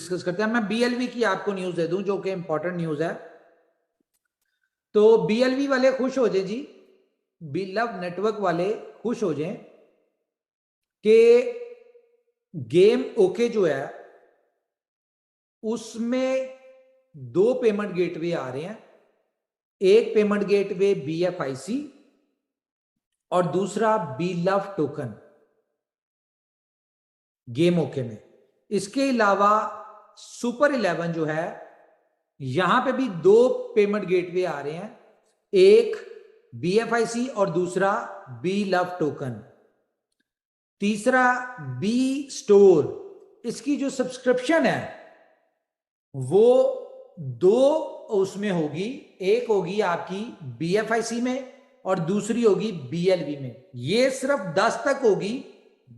Discuss करते हैं। मैं बीएलवी की आपको न्यूज दे दूं जो कि इंपॉर्टेंट न्यूज है। तो बीएलवी वाले खुश हो जाए जी, बीलव नेटवर्क वाले खुश हो जाएं कि गेम ओके जो है उसमें 2 पेमेंट गेटवे आ रहे हैं। एक पेमेंट गेटवे BFIC और दूसरा बीलव टोकन गेम ओके में। इसके अलावा सुपर 11 जो है यहां पे भी 2 पेमेंट गेटवे आ रहे हैं, एक BFIC और दूसरा बीलव टोकन। तीसरा बी स्टोर, इसकी जो सब्सक्रिप्शन है वो 2 उसमें होगी, एक होगी आपकी BFIC में और दूसरी होगी BLV में। ये सिर्फ 10 तक होगी,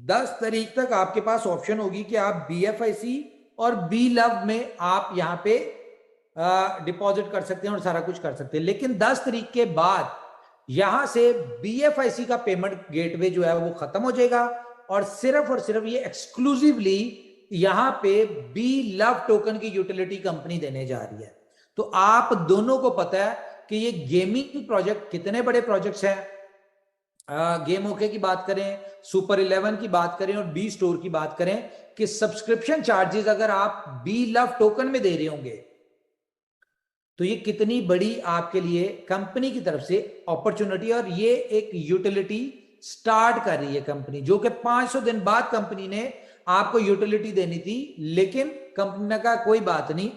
10 तारीख तक आपके पास ऑप्शन होगी कि आप BFIC और बीलव में आप यहां पे डिपॉजिट कर सकते हैं और सारा कुछ कर सकते हैं। लेकिन 10 तारीख के बाद यहां से BFIC का पेमेंट गेटवे जो है वो खत्म हो जाएगा और सिर्फ ये एक्सक्लूसिवली यहां पे बीलव टोकन की यूटिलिटी कंपनी देने जा रही है। तो आप दोनों को पता है कि ये गेमिंग प्रोजेक्ट कितने बड़े प्रोजेक्ट्स हैं। गेम ओके की बात करें, सुपर 11 की बात करें और बी स्टोर की बात करें कि सब्सक्रिप्शन चार्जेस अगर आप बीलव टोकन में दे रहे होंगे तो ये कितनी बड़ी आपके लिए कंपनी की तरफ से अपॉर्चुनिटी। और ये एक यूटिलिटी स्टार्ट कर रही है कंपनी, जो कि 500 दिन बाद कंपनी ने आपको यूटिलिटी देनी थी, लेकिन कंपनी ने कहा कोई बात नहीं,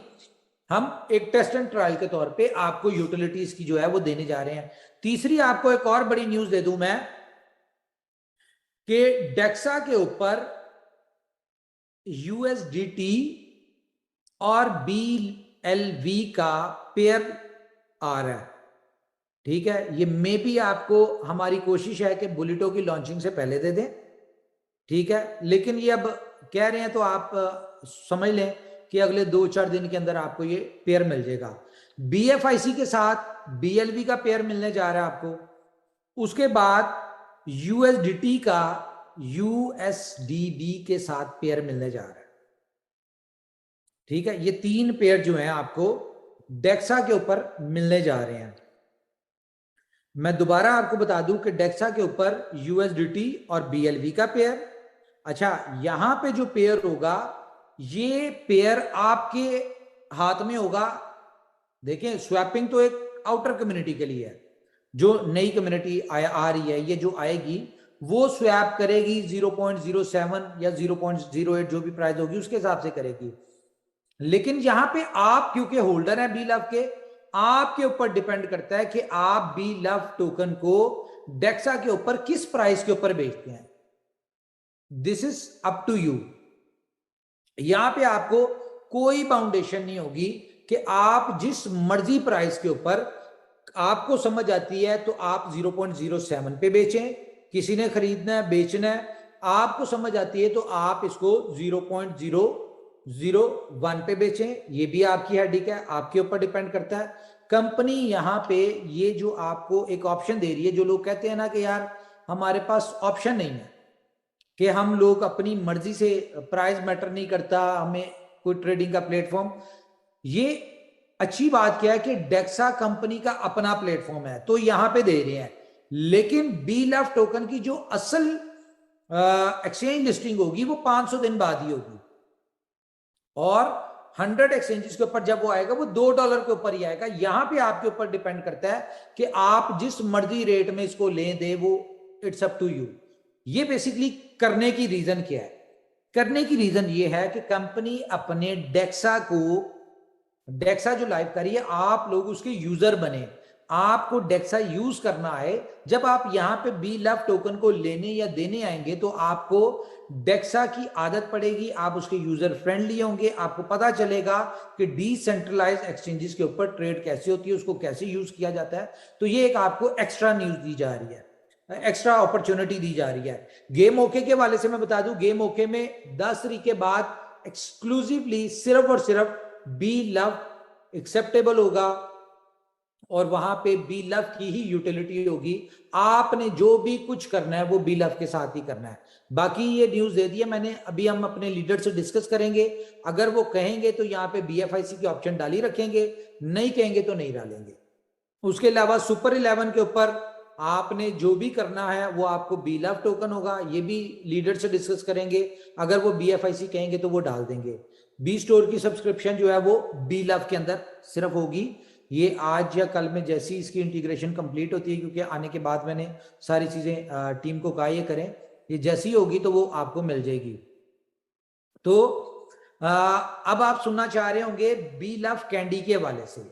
हम एक टेस्ट एंड ट्रायल के तौर पे आपको यूटिलिटीज की जो है वो देने जा रहे हैं। तीसरी आपको एक और बड़ी न्यूज दे दूं मैं कि डेक्सा के ऊपर USDT और BLV का पेयर आ रहा है। ठीक है, ये मे भी आपको, हमारी कोशिश है कि बुलेटो की लॉन्चिंग से पहले दे दें। ठीक है, लेकिन ये अब कह रहे हैं तो आप समझ लें कि अगले 2-4 दिन के अंदर आपको ये पेयर मिल जाएगा। BFIC के साथ BLV का पेयर मिलने जा रहा है आपको। उसके बाद USDT का USDB के साथ पेयर मिलने जा रहा है। ठीक है, ये 3 पेयर जो हैं आपको डेक्सा के ऊपर मिलने जा रहे हैं। मैं दोबारा आपको बता दूं कि डेक्सा के ऊपर USDT और BLV का पेयर। अच्छा, यहां पे जो पेयर होगा ये पेयर आपके हाथ में होगा। देखें, स्वैपिंग तो एक आउटर कम्युनिटी के लिए है, जो नई कम्युनिटी आ रही है, ये जो आएगी वो स्वैप करेगी 0.07 या 0.08 जो भी प्राइस होगी उसके हिसाब से करेगी। लेकिन यहां पे आप क्योंकि होल्डर है बीलव के, आपके ऊपर डिपेंड करता है कि आप बीलव टोकन को डेक्सा के ऊपर किस प्राइस के ऊपर बेचते हैं। This is up to you. यहां पे आपको कोई बाउंडेशन नहीं होगी कि आप जिस मर्जी प्राइस के ऊपर आपको समझ आती है तो आप 0.07 पे बेचें, किसी ने खरीदना है बेचना है, आपको समझ आती है तो आप इसको 0.001 पे बेचें, ये भी आपकी हेडिक है, आपके ऊपर डिपेंड करता है। कंपनी यहां पे ये जो आपको एक ऑप्शन दे रही है, जो लोग कहते हैं ना कि यार हमारे पास ऑप्शन नहीं है, कि हम लोग अपनी मर्जी से, प्राइस मैटर नहीं करता, हमें कोई ट्रेडिंग का प्लेटफॉर्म, ये अच्छी बात क्या है कि डेक्सा कंपनी का अपना प्लेटफॉर्म है तो यहां पे दे रहे हैं। लेकिन बीलव टोकन की जो असल एक्सचेंज लिस्टिंग होगी वो 500 दिन बाद ही होगी और 100 एक्सचेंजेस के ऊपर जब वो आएगा वो $2 के ऊपर ही आएगा। यहां पे आपके ऊपर डिपेंड करता है कि आप जिस मर्जी रेट में इसको लें दे, वो इट्स अप टू यू। ये बेसिकली करने की रीजन क्या है? करने की रीजन ये है कि कंपनी अपने डेक्सा जो लाइव कर रही है, आप लोग उसके यूजर बने, आपको डेक्सा यूज करना है। जब आप यहां पे बीलव टोकन को लेने या देने आएंगे तो आपको डेक्सा की आदत पड़ेगी, आप उसके यूजर फ्रेंडली होंगे, आपको पता चलेगा कि डिसेंट्रलाइज एक्सचेंजेस के ऊपर ट्रेड कैसे होती है, उसको कैसे यूज किया जाता है। तो ये एक आपको एक्स्ट्रा न्यूज दी जा रही है, एक्स्ट्रा अपॉर्चुनिटी दी जा रही है। गेम ओके के वाले से मैं बता दूं, गेम ओके में 10 तारीख के बाद एक्सक्लूसिवली सिर्फ और सिर्फ बीलव एक्सेप्टेबल होगा और वहां पे बी लव की ही यूटिलिटी होगी। आपने जो भी कुछ करना है वो बी लव के साथ ही करना है। बाकी ये न्यूज दे दी है मैंने, अभी हम अपने लीडर से डिस्कस करेंगे। अगर वो कहेंगे तो यहाँ पे BFIC की ऑप्शन डाल ही रखेंगे, नहीं कहेंगे तो नहीं डालेंगे। उसके अलावा सुपर 11 के ऊपर आपने जो भी करना है वो आपको बी लव टोकन होगा, ये भी लीडर से डिस्कस करेंगे। अगर वो BFIC कहेंगे तो वो डाल देंगे। बी स्टोर की सब्सक्रिप्शन जो है वो बी लव के अंदर सिर्फ होगी। ये आज या कल में जैसी इसकी इंटीग्रेशन कंप्लीट होती है, क्योंकि आने के बाद मैंने सारी चीजें टीम को कहा ये करें, ये जैसी होगी तो वो आपको मिल जाएगी। तो अब आप सुनना चाह रहे होंगे बी लव कैंडी के हवाले से।